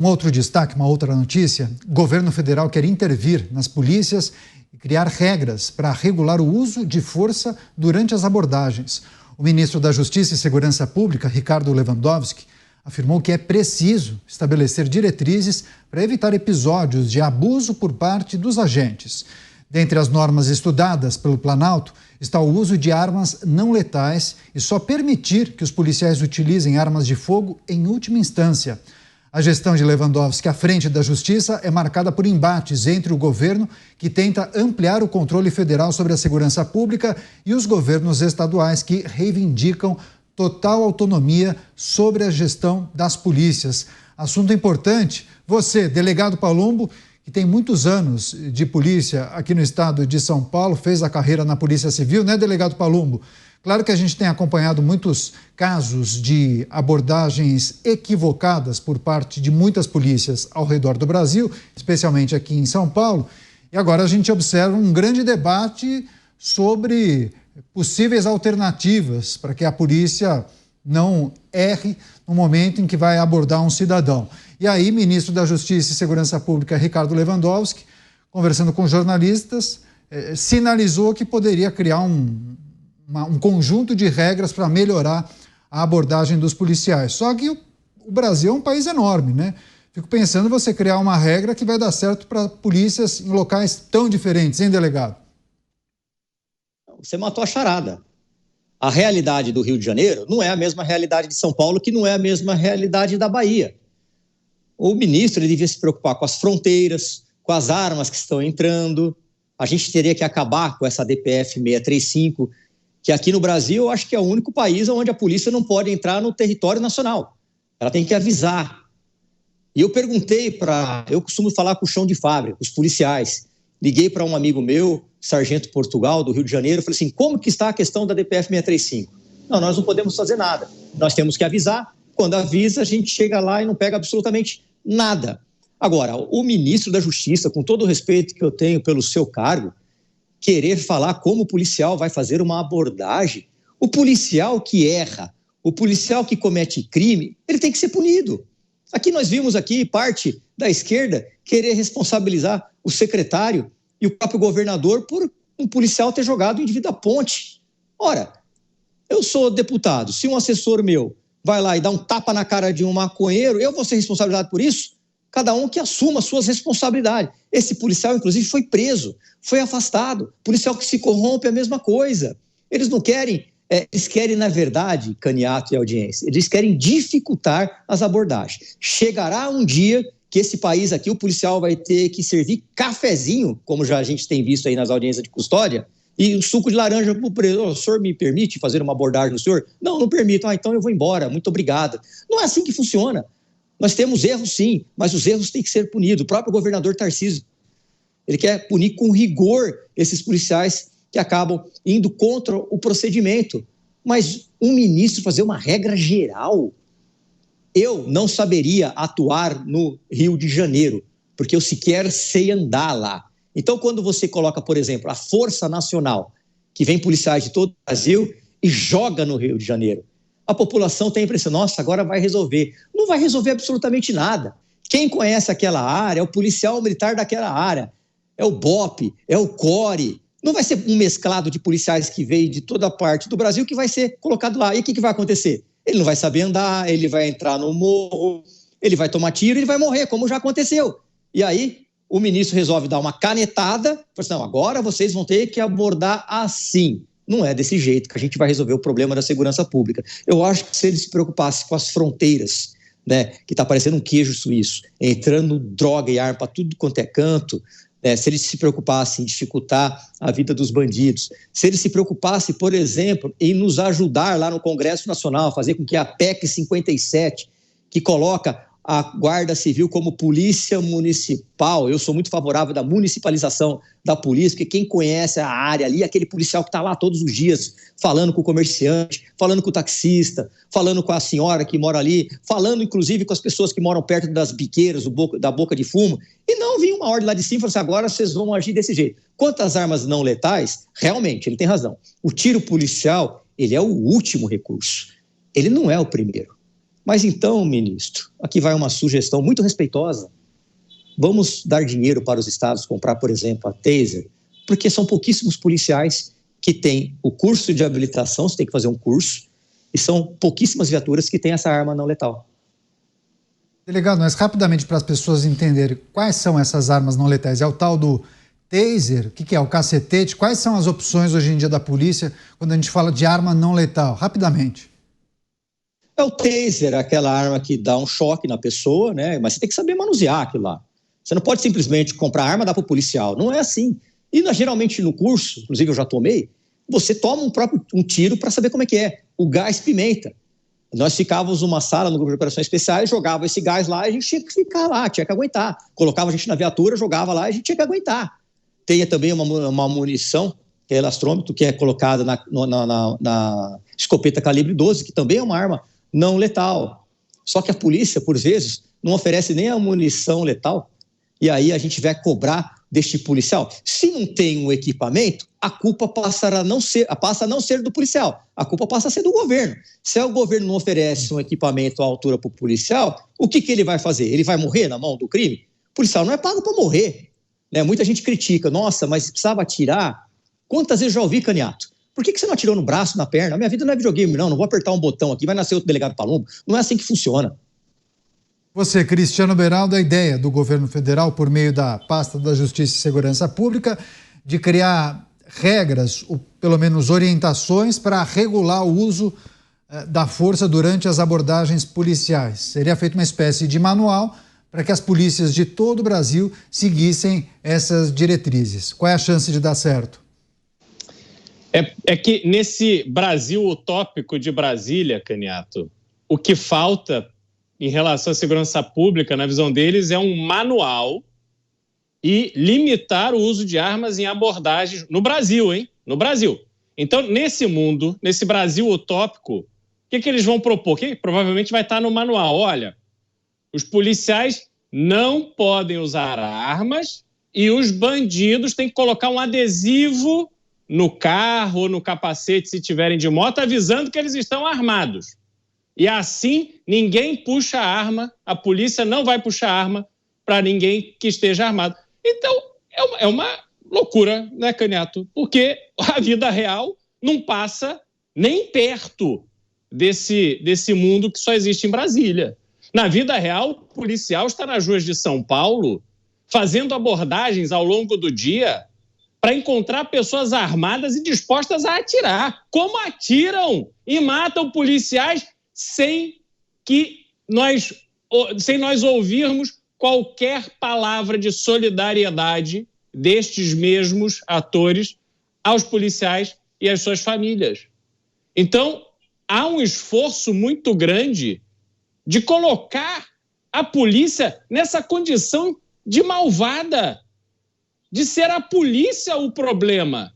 Um outro destaque, uma outra notícia: o governo federal quer intervir nas polícias e criar regras para regular o uso de força durante as abordagens. O ministro da Justiça e Segurança Pública, Ricardo Lewandowski, afirmou que é preciso estabelecer diretrizes para evitar episódios de abuso por parte dos agentes. Dentre as normas estudadas pelo Planalto está o uso de armas não letais e só permitir que os policiais utilizem armas de fogo em última instância. A gestão de Lewandowski à frente da Justiça é marcada por embates entre o governo, que tenta ampliar o controle federal sobre a segurança pública, e os governos estaduais, que reivindicam total autonomia sobre a gestão das polícias. Assunto importante. Você, delegado Palumbo, que tem muitos anos de polícia aqui no estado de São Paulo, fez a carreira na Polícia Civil, né, delegado Palumbo? Claro que a gente tem acompanhado muitos casos de abordagens equivocadas por parte de muitas polícias ao redor do Brasil, especialmente aqui em São Paulo. E agora a gente observa um grande debate sobre possíveis alternativas para que a polícia não erre no momento em que vai abordar um cidadão. E aí, ministro da Justiça e Segurança Pública, Ricardo Lewandowski, conversando com jornalistas, sinalizou que poderia criar um conjunto de regras para melhorar a abordagem dos policiais. Só que o Brasil é um país enorme, né? Fico pensando em você criar uma regra que vai dar certo para polícias em locais tão diferentes, hein, delegado? Você matou a charada. A realidade do Rio de Janeiro não é a mesma realidade de São Paulo, que não é a mesma realidade da Bahia. O ministro ele devia se preocupar com as fronteiras, com as armas que estão entrando. A gente teria que acabar com essa DPF 635, que aqui no Brasil eu acho que é o único país onde a polícia não pode entrar no território nacional. Ela tem que avisar. E eu perguntei eu costumo falar com o chão de fábrica, os policiais. Liguei para um amigo meu, Sargento Portugal, do Rio de Janeiro, falei assim, como que está a questão da DPF 635? Não, nós não podemos fazer nada. Nós temos que avisar. Quando avisa, a gente chega lá e não pega absolutamente nada. Agora, o ministro da Justiça, com todo o respeito que eu tenho pelo seu cargo, querer falar como o policial vai fazer uma abordagem, o policial que erra, o policial que comete crime, ele tem que ser punido. Aqui nós vimos parte da esquerda querer responsabilizar o secretário e o próprio governador por um policial ter jogado o indivíduo da ponte. Ora, eu sou deputado, se um assessor meu vai lá e dá um tapa na cara de um maconheiro, eu vou ser responsabilizado por isso? Cada um que assuma suas responsabilidades. Esse policial, inclusive, foi preso, foi afastado. Policial que se corrompe é a mesma coisa. Eles não querem, eles querem, na verdade, Caniato e audiência, eles querem dificultar as abordagens. Chegará um dia que esse país aqui, o policial vai ter que servir cafezinho, como já a gente tem visto aí nas audiências de custódia, e um suco de laranja para o preso. O senhor me permite fazer uma abordagem no senhor? Não, não permito. Então eu vou embora, muito obrigado. Não é assim que funciona. Nós temos erros, sim, mas os erros têm que ser punidos. O próprio governador Tarcísio, ele quer punir com rigor esses policiais que acabam indo contra o procedimento. Mas um ministro fazer uma regra geral, eu não saberia atuar no Rio de Janeiro, porque eu sequer sei andar lá. Então, quando você coloca, por exemplo, a Força Nacional, que vem policiais de todo o Brasil e joga no Rio de Janeiro, a população tem a impressão, nossa, agora vai resolver. Não vai resolver absolutamente nada. Quem conhece aquela área é o policial militar daquela área, é o BOP, é o CORE. Não vai ser um mesclado de policiais que veio de toda parte do Brasil que vai ser colocado lá. E o que vai acontecer? Ele não vai saber andar, ele vai entrar no morro, ele vai tomar tiro, ele vai morrer, como já aconteceu. E aí, o ministro resolve dar uma canetada, fala assim, não, agora vocês vão ter que abordar assim. Não é desse jeito que a gente vai resolver o problema da segurança pública. Eu acho que se ele se preocupasse com as fronteiras, né, que está parecendo um queijo suíço, entrando droga e arma para tudo quanto é canto, né, se ele se preocupasse em dificultar a vida dos bandidos, se ele se preocupasse, por exemplo, em nos ajudar lá no Congresso Nacional, fazer com que a PEC 57, que coloca a Guarda Civil como polícia municipal, eu sou muito favorável da municipalização da polícia, porque quem conhece a área ali, aquele policial que está lá todos os dias, falando com o comerciante, falando com o taxista, falando com a senhora que mora ali, falando inclusive com as pessoas que moram perto das biqueiras, da boca de fumo, e não vir uma ordem lá de cima e falar assim, agora vocês vão agir desse jeito. Quanto às armas não letais, realmente, ele tem razão. O tiro policial, ele é o último recurso, ele não é o primeiro. Mas então, ministro, aqui vai uma sugestão muito respeitosa. Vamos dar dinheiro para os estados comprar, por exemplo, a Taser, porque são pouquíssimos policiais que têm o curso de habilitação, você tem que fazer um curso, e são pouquíssimas viaturas que têm essa arma não letal. Delegado, mas rapidamente para as pessoas entenderem quais são essas armas não letais. É o tal do Taser? O que é? O cacetete? Quais são as opções hoje em dia da polícia quando a gente fala de arma não letal? Rapidamente. É o Taser, aquela arma que dá um choque na pessoa, né? Mas você tem que saber manusear aquilo lá. Você não pode simplesmente comprar arma e dar para o policial. Não é assim. E geralmente no curso, inclusive eu já tomei, você toma um tiro para saber como é que é. O gás pimenta. Nós ficávamos numa sala no grupo de operações especiais, jogava esse gás lá e a gente tinha que ficar lá, tinha que aguentar. Colocava a gente na viatura, jogava lá e a gente tinha que aguentar. Tem também uma munição, que é elastrômetro, que é colocada na escopeta calibre 12, que também é uma arma não letal. Só que a polícia, por vezes, não oferece nem a munição letal, e aí a gente vai cobrar deste policial. Se não tem um equipamento, a culpa passa a não ser do policial, a culpa passa a ser do governo. Se o governo não oferece um equipamento à altura para o policial, o que ele vai fazer? Ele vai morrer na mão do crime? O policial não é pago para morrer. Né? Muita gente critica, nossa, mas precisava atirar. Quantas vezes já ouvi, Caniato? Por que você não atirou no braço, na perna? A minha vida não é videogame, não vou apertar um botão aqui, vai nascer outro delegado Palumbo. Não é assim que funciona. Você, Cristiano Beraldo, a ideia do governo federal, por meio da pasta da Justiça e Segurança Pública, de criar regras, ou pelo menos orientações, para regular o uso da força durante as abordagens policiais. Seria feita uma espécie de manual para que as polícias de todo o Brasil seguissem essas diretrizes. Qual é a chance de dar certo? É que nesse Brasil utópico de Brasília, Caniato, o que falta em relação à segurança pública, na visão deles, é um manual e limitar o uso de armas em abordagens no Brasil, hein? No Brasil. Então, nesse mundo, nesse Brasil utópico, o que eles vão propor? Que provavelmente vai estar no manual. Olha, os policiais não podem usar armas e os bandidos têm que colocar um adesivo no carro ou no capacete, se tiverem de moto, avisando que eles estão armados. E assim, ninguém puxa a arma, a polícia não vai puxar a arma para ninguém que esteja armado. Então, é uma loucura, né, Caniato? Porque a vida real não passa nem perto desse mundo que só existe em Brasília. Na vida real, o policial está nas ruas de São Paulo fazendo abordagens ao longo do dia para encontrar pessoas armadas e dispostas a atirar. Como atiram e matam policiais sem nós ouvirmos qualquer palavra de solidariedade destes mesmos atores aos policiais e às suas famílias. Então, há um esforço muito grande de colocar a polícia nessa condição de malvada, de ser a polícia o problema.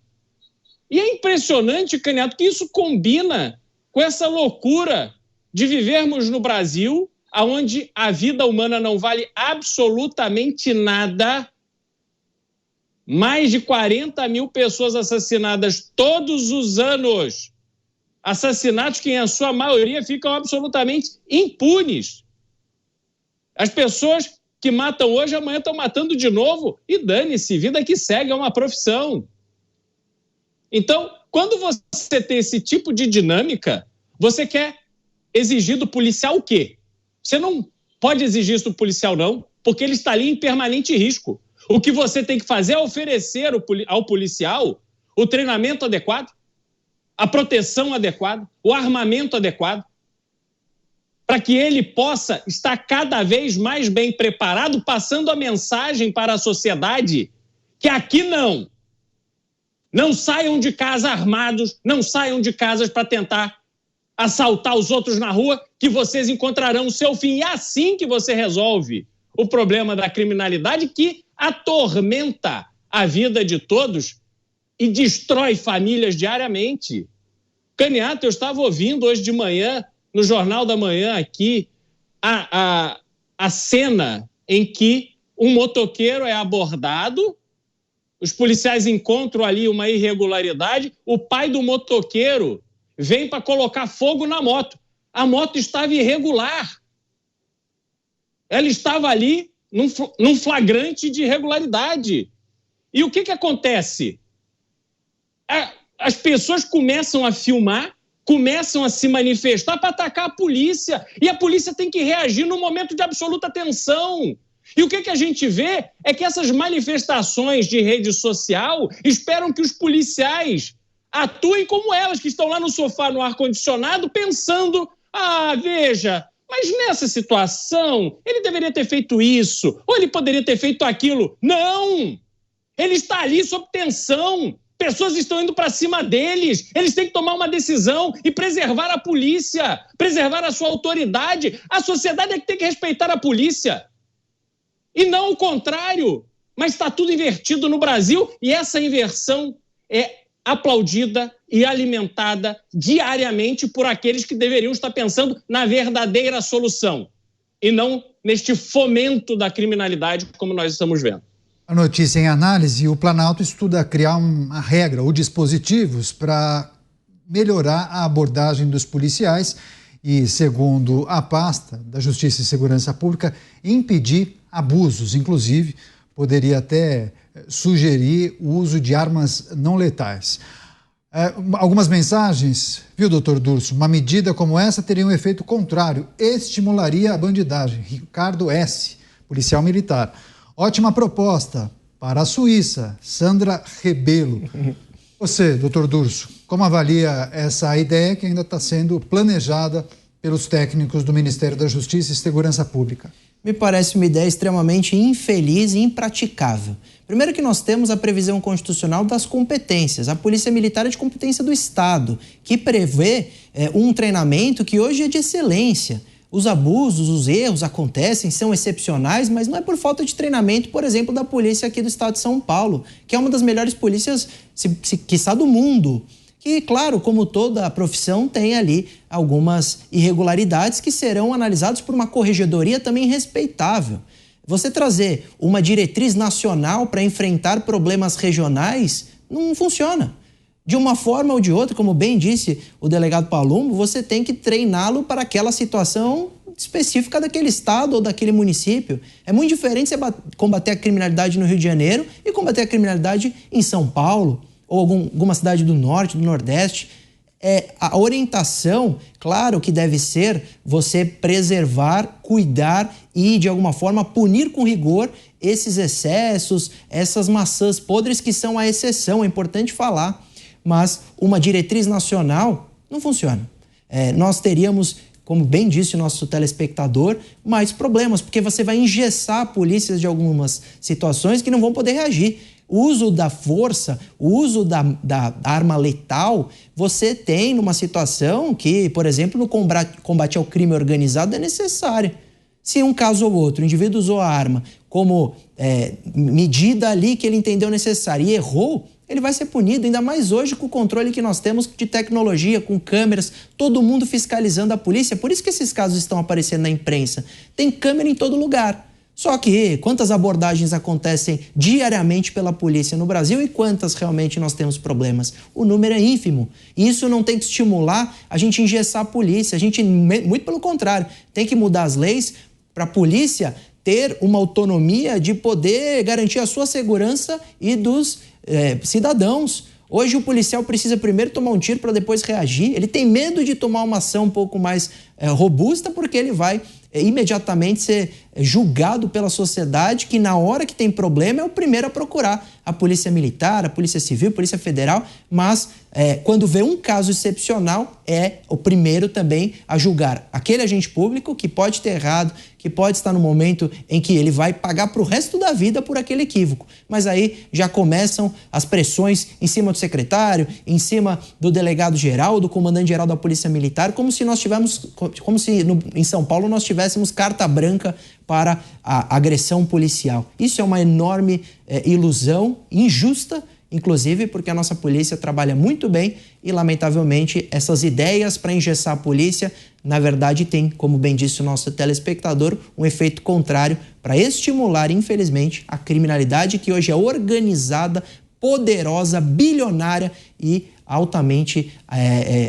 E é impressionante, Caniato, que isso combina com essa loucura de vivermos no Brasil, onde a vida humana não vale absolutamente nada. Mais de 40 mil pessoas assassinadas todos os anos. Assassinatos que, em sua maioria, ficam absolutamente impunes. As pessoas que matam hoje, amanhã estão matando de novo. E dane-se, vida que segue, é uma profissão. Então, quando você tem esse tipo de dinâmica, você quer exigir do policial o quê? Você não pode exigir isso do policial, não, porque ele está ali em permanente risco. O que você tem que fazer é oferecer ao policial o treinamento adequado, a proteção adequada, o armamento adequado, para que ele possa estar cada vez mais bem preparado, passando a mensagem para a sociedade que aqui não. Não saiam de casa armados, não saiam de casas para tentar assaltar os outros na rua, que vocês encontrarão o seu fim. E é assim que você resolve o problema da criminalidade que atormenta a vida de todos e destrói famílias diariamente. Caniato, eu estava ouvindo hoje de manhã, no Jornal da Manhã aqui, a cena em que um motoqueiro é abordado, os policiais encontram ali uma irregularidade, o pai do motoqueiro vem para colocar fogo na moto. A moto estava irregular. Ela estava ali num flagrante de irregularidade. E o que acontece? As pessoas começam a filmar, começam a se manifestar para atacar a polícia. E a polícia tem que reagir num momento de absoluta tensão. E o que a gente vê é que essas manifestações de rede social esperam que os policiais atuem como elas, que estão lá no sofá, no ar-condicionado, pensando, veja, mas nessa situação ele deveria ter feito isso, ou ele poderia ter feito aquilo. Não! Ele está ali sob tensão. Pessoas estão indo para cima deles. Eles têm que tomar uma decisão e preservar a polícia, preservar a sua autoridade. A sociedade é que tem que respeitar a polícia. E não o contrário. Mas está tudo invertido no Brasil e essa inversão é aplaudida e alimentada diariamente por aqueles que deveriam estar pensando na verdadeira solução e não neste fomento da criminalidade como nós estamos vendo. A notícia em análise, o Planalto estuda criar uma regra ou dispositivos para melhorar a abordagem dos policiais e, segundo a pasta da Justiça e Segurança Pública, impedir abusos. Inclusive, poderia até sugerir o uso de armas não letais. Algumas mensagens, viu, doutor Durso? Uma medida como essa teria um efeito contrário, estimularia a bandidagem. Ricardo S., policial militar. Ótima proposta para a Suíça, Sandra Rebelo. Você, doutor Durso, como avalia essa ideia que ainda está sendo planejada pelos técnicos do Ministério da Justiça e Segurança Pública? Me parece uma ideia extremamente infeliz e impraticável. Primeiro que nós temos a previsão constitucional das competências. A Polícia Militar é de competência do Estado, que prevê um treinamento que hoje é de excelência. Os abusos, os erros acontecem, são excepcionais, mas não é por falta de treinamento, por exemplo, da polícia aqui do estado de São Paulo, que é uma das melhores polícias, quiçá, do mundo. Que, claro, como toda a profissão, tem ali algumas irregularidades que serão analisadas por uma corregedoria também respeitável. Você trazer uma diretriz nacional para enfrentar problemas regionais não funciona. De uma forma ou de outra, como bem disse o delegado Palumbo, você tem que treiná-lo para aquela situação específica daquele estado ou daquele município. É muito diferente você combater a criminalidade no Rio de Janeiro e combater a criminalidade em São Paulo ou alguma cidade do norte, do nordeste. A orientação, claro que deve ser você preservar, cuidar e, de alguma forma, punir com rigor esses excessos, essas maçãs podres que são a exceção, é importante falar. Mas uma diretriz nacional não funciona. Nós teríamos, como bem disse o nosso telespectador, mais problemas, porque você vai engessar polícias de algumas situações que não vão poder reagir. O uso da força, o uso da arma letal, você tem numa situação que, por exemplo, no combate ao crime organizado é necessário. Se um caso ou outro, o indivíduo usou a arma como medida ali que ele entendeu necessária e errou, ele vai ser punido, ainda mais hoje com o controle que nós temos de tecnologia, com câmeras, todo mundo fiscalizando a polícia. Por isso que esses casos estão aparecendo na imprensa. Tem câmera em todo lugar. Só que quantas abordagens acontecem diariamente pela polícia no Brasil e quantas realmente nós temos problemas? O número é ínfimo. E isso não tem que estimular a gente engessar a polícia. A gente, muito pelo contrário, tem que mudar as leis para a polícia ter uma autonomia de poder garantir a sua segurança e dos cidadãos. Hoje o policial precisa primeiro tomar um tiro para depois reagir. Ele tem medo de tomar uma ação um pouco mais robusta porque ele vai imediatamente ser julgado pela sociedade, que na hora que tem problema é o primeiro a procurar a Polícia Militar, a Polícia Civil, a Polícia Federal, mas quando vê um caso excepcional é o primeiro também a julgar aquele agente público que pode ter errado, que pode estar no momento em que ele vai pagar para o resto da vida por aquele equívoco. Mas aí já começam as pressões em cima do secretário, em cima do delegado-geral, do comandante-geral da Polícia Militar, como se em São Paulo nós tivéssemos carta branca para a agressão policial. Isso é uma enorme ilusão, injusta, inclusive porque a nossa polícia trabalha muito bem e, lamentavelmente, essas ideias para engessar a polícia, na verdade, tem, como bem disse o nosso telespectador, um efeito contrário para estimular, infelizmente, a criminalidade que hoje é organizada, poderosa, bilionária e altamente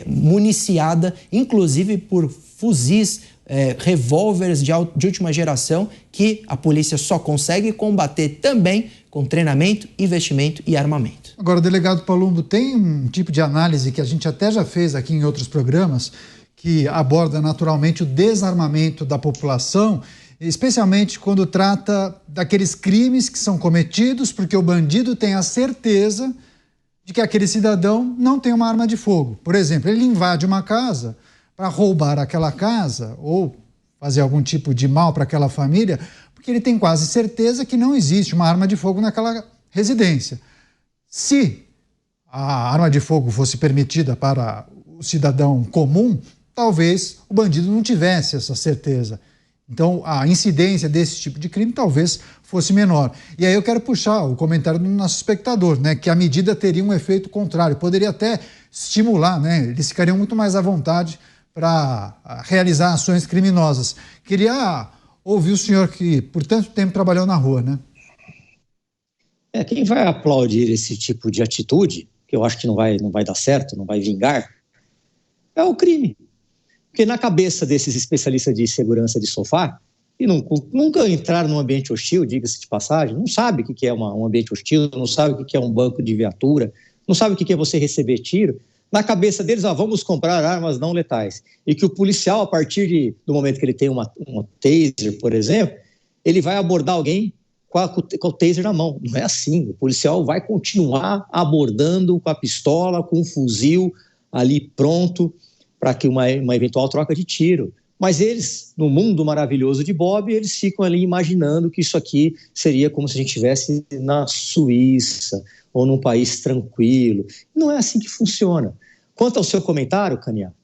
municiada, inclusive por fuzis, revólveres de última geração, que a polícia só consegue combater também com treinamento, investimento e armamento. Agora, delegado Palumbo, tem um tipo de análise que a gente até já fez aqui em outros programas, que aborda naturalmente o desarmamento da população, especialmente quando trata daqueles crimes que são cometidos porque o bandido tem a certeza de que aquele cidadão não tem uma arma de fogo. Por exemplo, ele invade uma casa para roubar aquela casa ou fazer algum tipo de mal para aquela família, porque ele tem quase certeza que não existe uma arma de fogo naquela residência. Se a arma de fogo fosse permitida para o cidadão comum, talvez o bandido não tivesse essa certeza. Então, a incidência desse tipo de crime talvez fosse menor. E aí eu quero puxar o comentário do nosso espectador, né, que a medida teria um efeito contrário, poderia até estimular, né, eles ficariam muito mais à vontade para realizar ações criminosas. Queria ouvir o senhor que por tanto tempo trabalhou na rua, né? Quem vai aplaudir esse tipo de atitude, que eu acho que não vai dar certo, não vai vingar, é o crime. Porque na cabeça desses especialistas de segurança de sofá, que nunca entraram num ambiente hostil, diga-se de passagem, não sabe o que é um ambiente hostil, não sabe o que é um banco de viatura, não sabe o que é você receber tiro. Na cabeça deles, vamos comprar armas não letais. E que o policial, a partir do momento que ele tem uma taser, por exemplo, ele vai abordar alguém com o taser na mão. Não é assim. O policial vai continuar abordando com a pistola, com o fuzil ali pronto para que uma eventual troca de tiro. Mas eles, no mundo maravilhoso de Bob, eles ficam ali imaginando que isso aqui seria como se a gente estivesse na Suíça ou num país tranquilo. Não é assim que funciona. Quanto ao seu comentário, Caniato,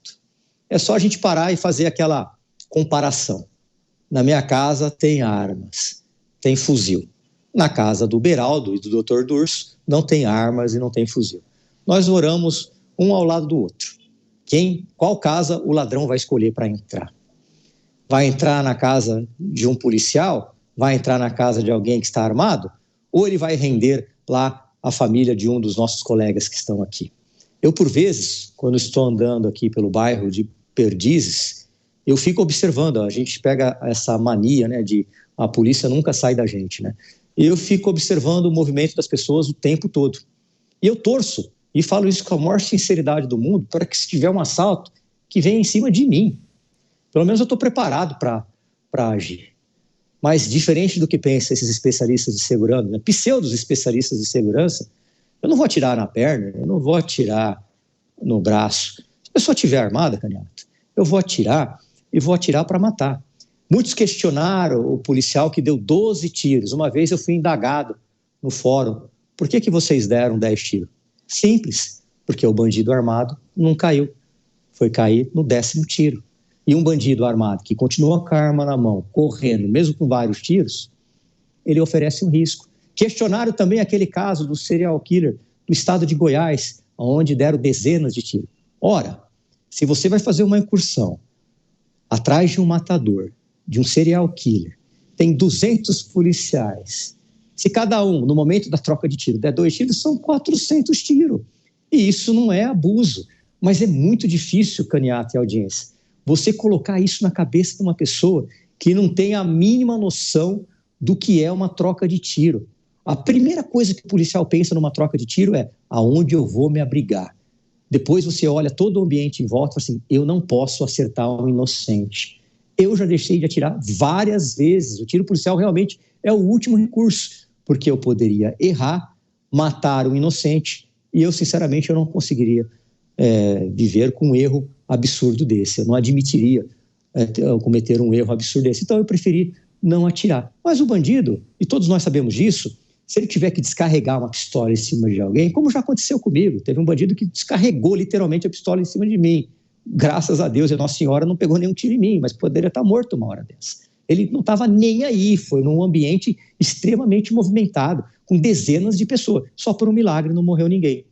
é só a gente parar e fazer aquela comparação. Na minha casa tem armas, tem fuzil. Na casa do Beraldo e do Dr. Durso não tem armas e não tem fuzil. Nós moramos um ao lado do outro. Qual casa o ladrão vai escolher para entrar? Vai entrar na casa de um policial? Vai entrar na casa de alguém que está armado? Ou ele vai render lá a família de um dos nossos colegas que estão aqui? Eu, por vezes, quando estou andando aqui pelo bairro de Perdizes, eu fico observando, a gente pega essa mania, né, de a polícia nunca sai da gente, né? Eu fico observando o movimento das pessoas o tempo todo. E eu torço, e falo isso com a maior sinceridade do mundo, para que se tiver um assalto, que venha em cima de mim. Pelo menos eu estou preparado para agir. Mas, diferente do que pensam esses especialistas de segurança, né, pseudos especialistas de segurança, eu não vou atirar na perna, eu não vou atirar no braço. Se a pessoa estiver armada, Caniato, eu vou atirar e vou atirar para matar. Muitos questionaram o policial que deu 12 tiros. Uma vez eu fui indagado no fórum. Por que vocês deram 10 tiros? Simples, porque o bandido armado não caiu. Foi cair no 10º tiro. E um bandido armado que continua com a arma na mão, correndo, mesmo com vários tiros, ele oferece um risco. Questionaram também aquele caso do serial killer do estado de Goiás, onde deram dezenas de tiros. Ora, se você vai fazer uma incursão atrás de um matador, de um serial killer, tem 200 policiais. Se cada um, no momento da troca de tiro, der 2 tiros, são 400 tiros. E isso não é abuso. Mas é muito difícil, Caniato e audiência, você colocar isso na cabeça de uma pessoa que não tem a mínima noção do que é uma troca de tiro. A primeira coisa que o policial pensa numa troca de tiro é aonde eu vou me abrigar. Depois você olha todo o ambiente em volta e fala assim, eu não posso acertar um inocente. Eu já deixei de atirar várias vezes. O tiro policial realmente é o último recurso, porque eu poderia errar, matar um inocente, e eu, sinceramente, eu não conseguiria viver com um erro absurdo desse. Eu não admitiria cometer um erro absurdo desse. Então, eu preferi não atirar. Mas o bandido, e todos nós sabemos disso, se ele tiver que descarregar uma pistola em cima de alguém, como já aconteceu comigo, teve um bandido que descarregou literalmente a pistola em cima de mim. Graças a Deus, a Nossa Senhora não pegou nenhum tiro em mim, mas poderia estar morto uma hora dessa. Ele não estava nem aí, foi num ambiente extremamente movimentado, com dezenas de pessoas. Só por um milagre não morreu ninguém.